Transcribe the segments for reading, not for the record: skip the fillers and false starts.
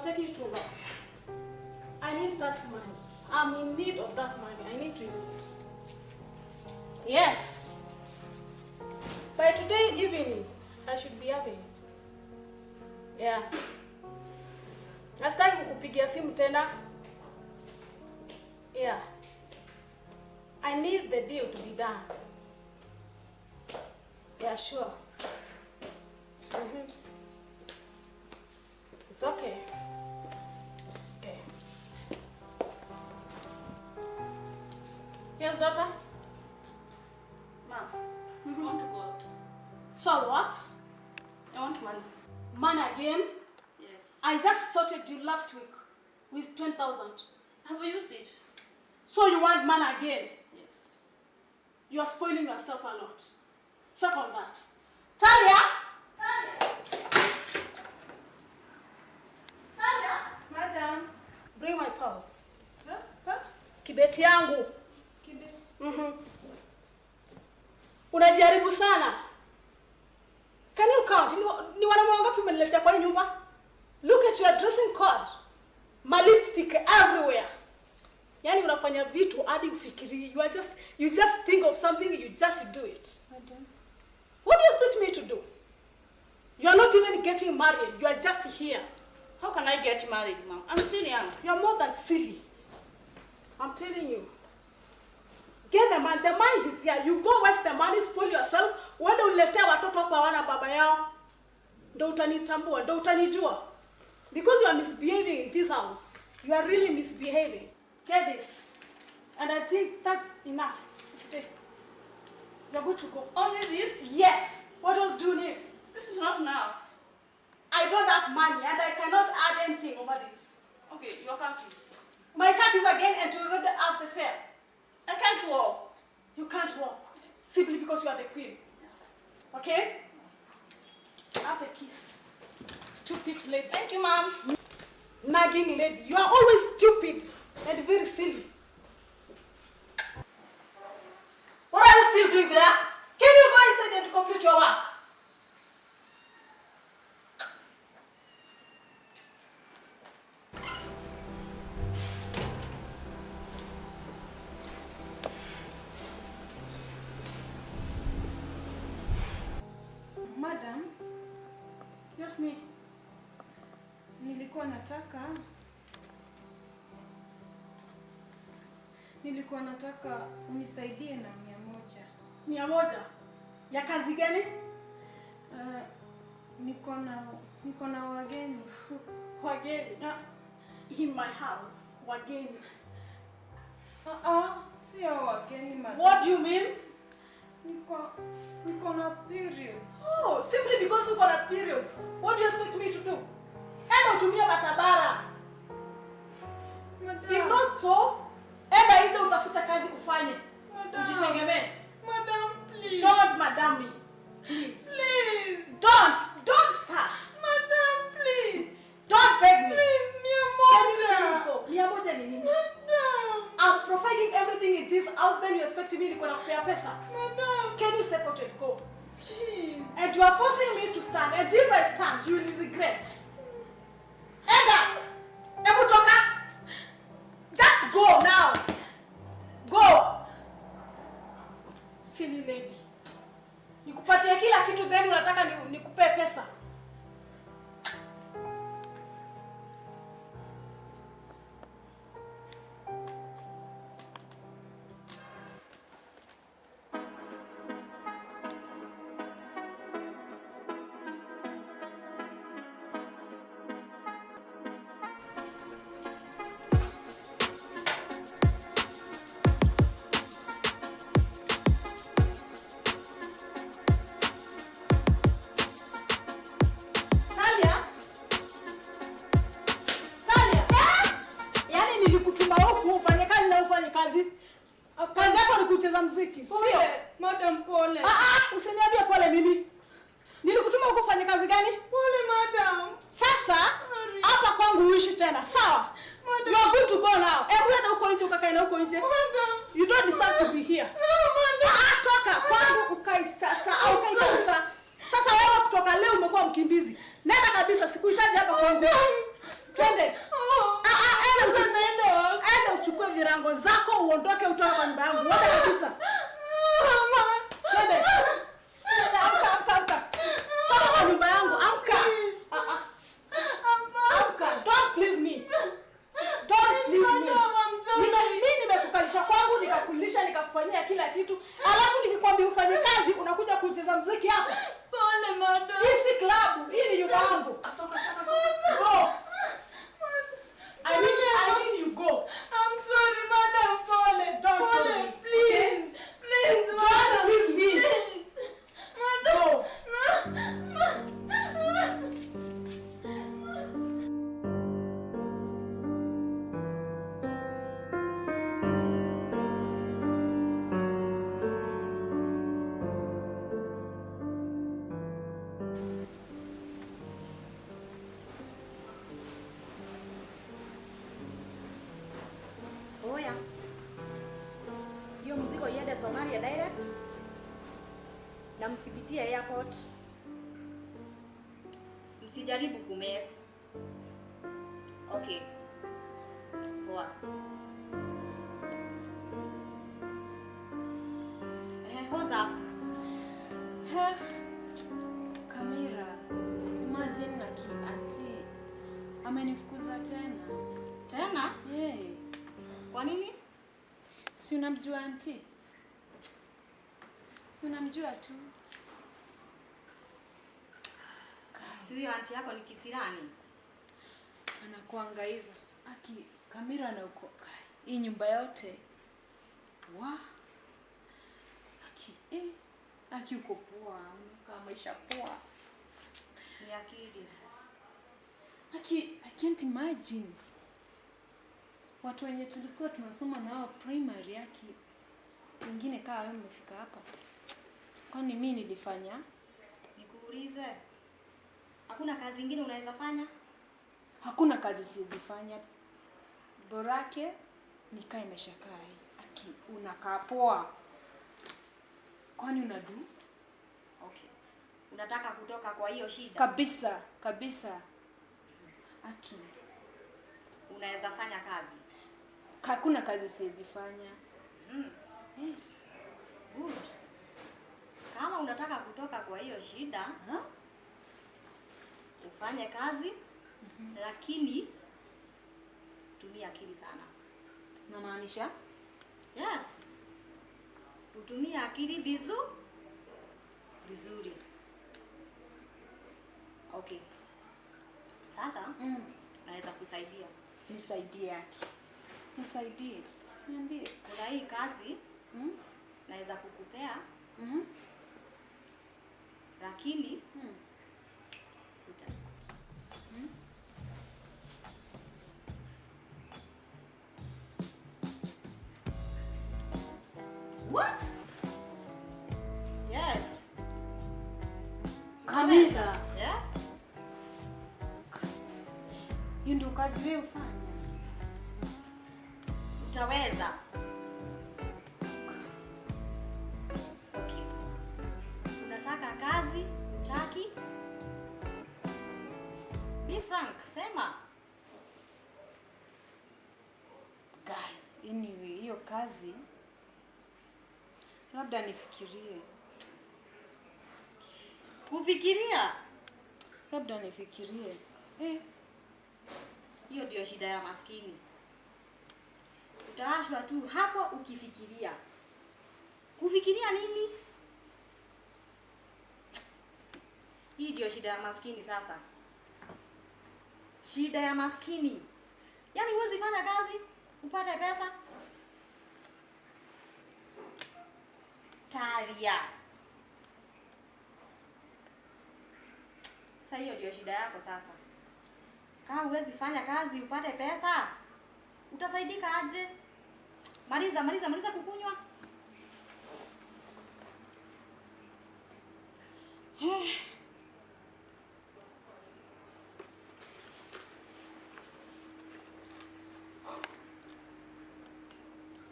taking too long. I need that money. I'm in need of that money. I need to use it. Yes. By today evening, I should be having it. Yeah. Nastaki kukupigia simu tena. Yeah. I need the deal to be done. Yeah, sure. It's okay. Okay. Yes, daughter? Mom, I want to go out. So what? I want money. Money again? Yes. I just sorted you last week with 20,000. Have we used it? So you want money again? Yes. You are spoiling yourself a lot. Check on that. Talia! Talia! Madam. Bring my purse. Huh? Kibeti yangu. Kibet. Unajaribu sana. Can you count? Ni wanaume wangapi umeniletea kwa hii nyumba? Look at your dressing code. My lipstick everywhere. Yani unafanya vitu hadi ufikiri. You just think of something, you just do it. Madam. What do you expect me to do? You are not even getting married. You are just here. How can I get married, Mom? I'm still young. You are more than silly. I'm telling you. Get the man. The money is here. You go waste the money, spoil yourself. Wende uletea watoto hapa wana baba yao. Ndio utanitambua, ndio utanijua. Because you are misbehaving in this house. You are really misbehaving. Get this. And I think that's enough for today. You're good to go. Only this? Yes. What else do you need? This is not enough. I don't have money and I cannot add anything over this. Okay, your car keys. My cat is again and you already have the fare. I can't walk. You can't walk. Simply because you are the queen. Okay? Have the keys. Stupid lady. Thank you, Mom. Nagging lady. You are always stupid and very silly. What are you still doing there? Can you go inside and complete your work? Madam, Yes, me. nilikuwa nataka unisaidie na 100. 100? Ya kazi gani? Niko na wageni. Wageni? In my house. Wageni. Sio wageni, madam. What do you mean? Niko na periods. Oh, simply because you got a period. What do you expect me to do? Enda utumia matabara. Madam. If not so, enda nje utafuta kazi kufanya. Madam. Ujitegemee. Madam, please. Don't madam me. Please. Please. Don't start. Madam, please. Don't beg me. Please, 100. 100 ni nini? Madam. I'm providing everything in this house, then you expect me to kupea pesa. Madam. Can you step out and go? Please. And you are forcing me to stand. And if I stand, you will regret. Enda! Ebu toka! Just go now! Go! Silly lady. Nikupatia kila kitu then unataka nikupe pesa. Kazi yako ni kucheza muziki, sio? Madam, pole. Usiniambie pole mimi. Nilikutuma huko fanye kazi gani? Pole, madam. Sasa hapa kwangu uishi tena, sawa? Madam. You are good to go now. Enda huko nje ukakae na huko nje. Madam. You don't deserve to be here. No, madam. Toka kwangu ukai sasa au ukai kabisa. Sasa wewe kutoka leo umekuwa mkimbizi. Nenda kabisa, sikuhitaji hapa kwangu. Twende. Enda uchukue virango zako uondoke utoke kwa nyumba yangu. Wote kabisa. Twende. Amka. Toka kwa nyumba yangu. Amka. Amka. Don't please me. Mimi nimekukalisha kwangu, nikakulisha, nikakufanyia kila kitu. Alafu nikikwambia ufanye kazi, unakuja kucheza muziki hapa. Pole madam. Hii si club, hii ni nyumba yangu. Go. I mean you go. I'm sorry madam. Pole. Don't sorry. Please. Please madam. Please. Madam. Go. Oya. Hiyo mzigo iende Somalia direct. Na msipitie airport. Msijaribu kumess. Okay. Poa. What's up? Kamera. Imagine na anti amenifukuza tena. Tena? Yeah. Kwa nini? Si unamjua anti? Si unamjua tu. Si huyo anti yako ni kisirani? Anakuanga hivyo. Aki Kamera na uko. Hii nyumba yote. Wa. Aki uko poa, unakaa maisha poa. Ni akili. I can't imagine. Watu wenye tulikuwa tunasoma nao primary yake. Wengine kama wewe umefika hapa. Kwani mimi nilifanya? Nikuulize. Hakuna kazi nyingine unaweza fanya? Hakuna kazi siwezi fanya. Borake nikae nimeshakaa. Aki unakaa poa. Kwani unadu? Okay. Unataka kutoka kwa hiyo shida? Kabisa. Aki unaweza fanya kazi? Hakuna kazi siwezi fanya. Yes. Good. Kama unataka kutoka kwa hiyo shida, ufanye kazi, lakini tumia akili sana. Unamaanisha? Yes. Utumie akili vizuri. Okay. Sasa naweza kusaidia. Nisaidie yake. Nisaidie. Niambie. Kuna hii kazi naweza kukupea. Lakini What? Yes. Kamera. Yes. Hiyo ndio kazi wewe ufanya. Utaweza. Okay. Unataka kazi, utaki? Be frank, sema. Guy, anyway, hiyo kazi labda nifikirie. Kufikiria? Labda nifikirie. Hiyo ndio shida ya maskini. Utaashwa tu hapo ukifikiria. Kufikiria nini? Hii ndio shida ya maskini sasa. Shida ya maskini. Yaani huwezi fanya kazi, upate pesa. Taria. Sasa hiyo ndio shida yako sasa. Kama huwezi fanya kazi upate pesa, utasaidika aje? Maliza kukunywa.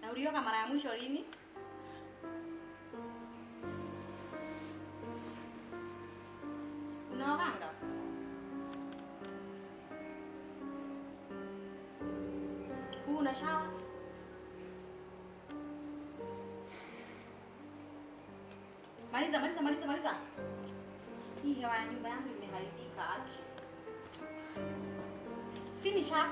Na ulioga mara ya mwisho lini? Unaoganga? una shower? Maliza. Hii hewa ya nyumba yangu imeharibika aki. Finish up.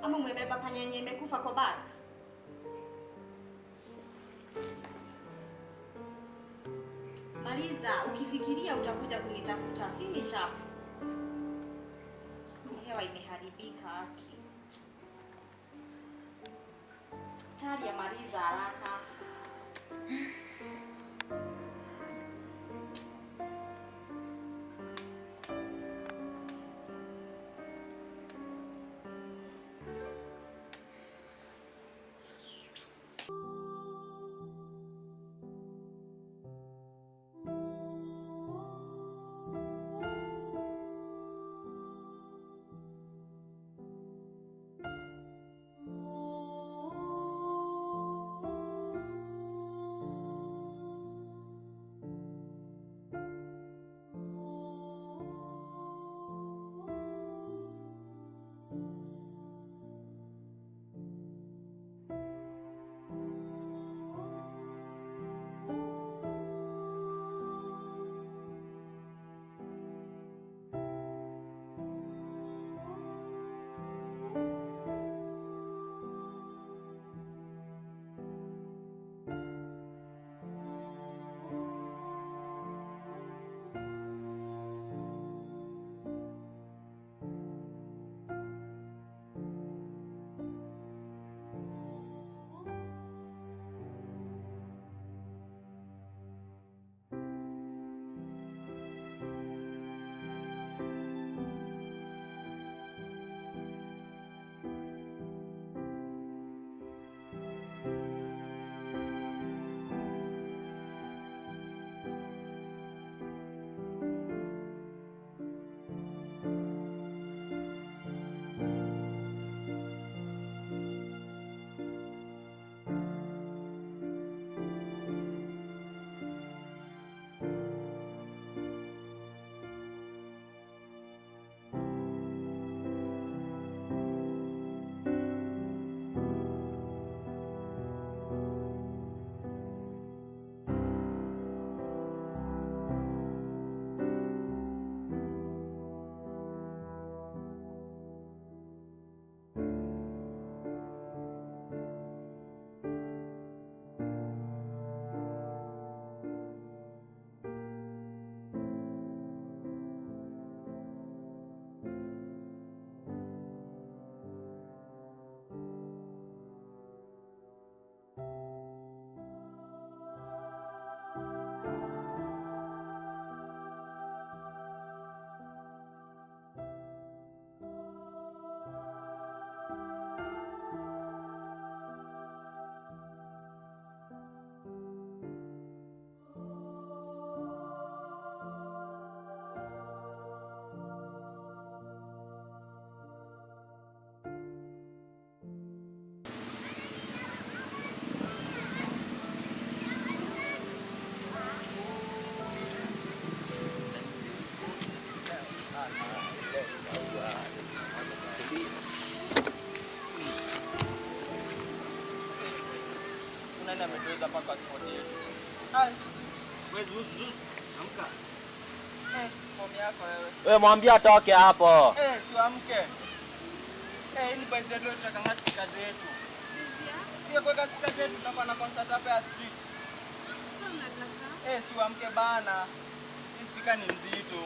Ama umebeba panya yenye imekufa kwa bag? Maliza, ukifikiria utakuja kunitafuta. Finish up. Hewa imeharibika aki. Taria, maliza haraka. Nani ametoza paka sport yetu? Hai. Wewe zuzu, amka. Mami yako wewe. Wewe mwambie atoke hapo. Si amke. Ili basi zetu tutakanga speaker zetu. Sio kuweka speaker zetu tunakuwa na concert hapa ya street. Sasa unataka? Si amke bana. Hii speaker ni nzito.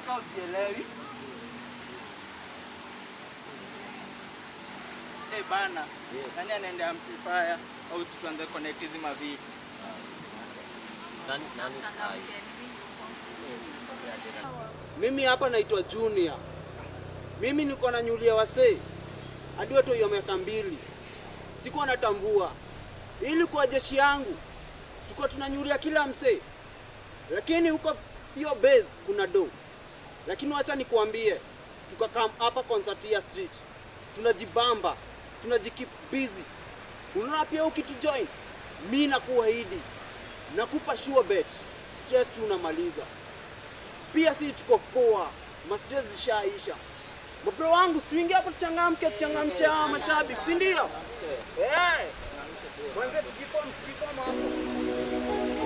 Kau jielewi? Bana, nani anaenda amplifier au tuanze connect hizi mavitu? Nani? Mimi hapa naitwa Junior. Mimi niko na nyulia wasee. Hadi watu hiyo miaka 2. Sikuwa natambua. Ili kwa jeshi yangu tulikuwa tunanyulia kila msee. Lakini huko hiyo base kuna do. Lakini wacha nikuambie, tukakam hapa Concertia Street. Tunajibamba, tunajikeep busy. Unaona pia ukitujoin, mimi nakuahidi, nakupa sure bet, stress tu unamaliza. Pia si tuko poa, ma stress zishaisha. Mbona wangu tuingie hapo tuchangamke, tuchangamsha mashabiki, si ndio? Kwanza tukikoma hapo.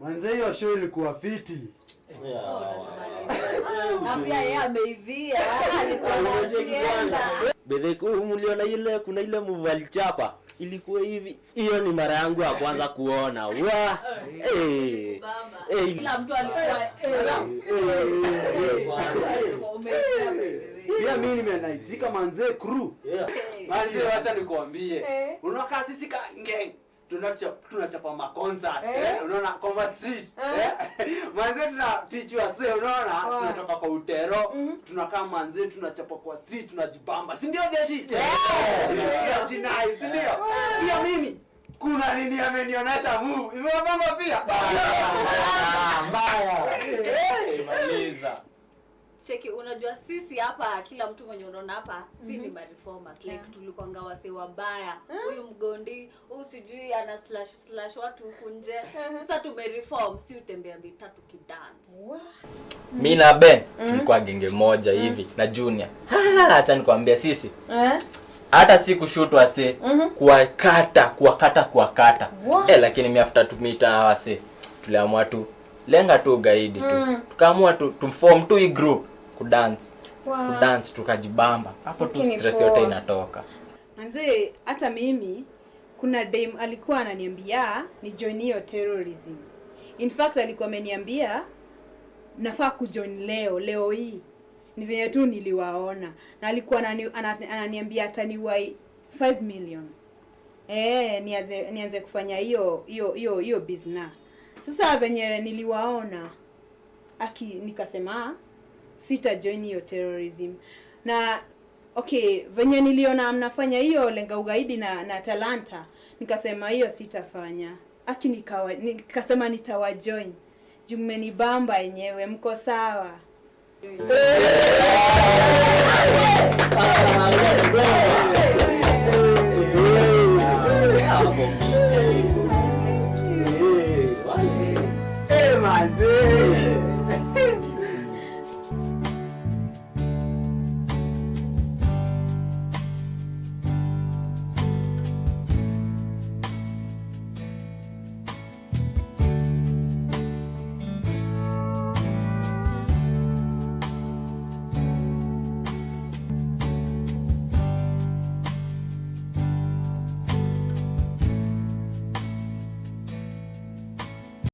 Manze hiyo show ilikuwa fiti. Na pia yeye ameivia, alikuwa anaanza. Bedheku mliona ile kuna ile move alichapa. Ilikuwa hivi. Hiyo ni mara yangu ya kwanza kuona. Wa Kila mtu alikuwa pia mimi nimenaizika manze crew. Manze wacha nikwambie. Unaona sisi ka gang tunachapa ma concert unaona kwa street manze tuna teach wase unaona tunatoka kwa utero tunakaa manze tunachapa kwa street tunajibamba si ndio jeshi jinai si ndio pia mimi kuna nini amenionyesha move imewabamba pia mbaya tumaliza Cheki, unajua sisi hapa, kila mtu mwenye unaona hapa, si ni reformers. Like tulikuanga wase wabaya. Huyu mgondi, usijui ana slash watu huku nje. Sasa tumereform, si utembea mitatu kidance. Mimi na Ben tulikuwa genge moja hivi na Junior. Acha nikwambia sisi. Hata si kushoot wase, kuwakata. Lakini mimi after tumita wase, tuliamua tu Lenga tu Ugaidi tu. Tukaamua tu tumform tu hii group kudance. Kudance tukajibamba. Hapo tu stress yote inatoka. Manze hata mimi kuna dame alikuwa ananiambia ni join hiyo terrorism. In fact alikuwa ameniambia nafaa kujoin leo hii. Ni venye tu niliwaona. Na alikuwa ananiambia ataniwai 5 million. Nianze kufanya hiyo business. Sasa venye niliwaona nikasema sita join hiyo terrorism. Na okay, venye niliona mnafanya hiyo Lenga Ugaidi na Talanta, nikasema hiyo sitafanya. Nikasema nitawajoin. Juu mmenibamba yenyewe, mko sawa. Manze.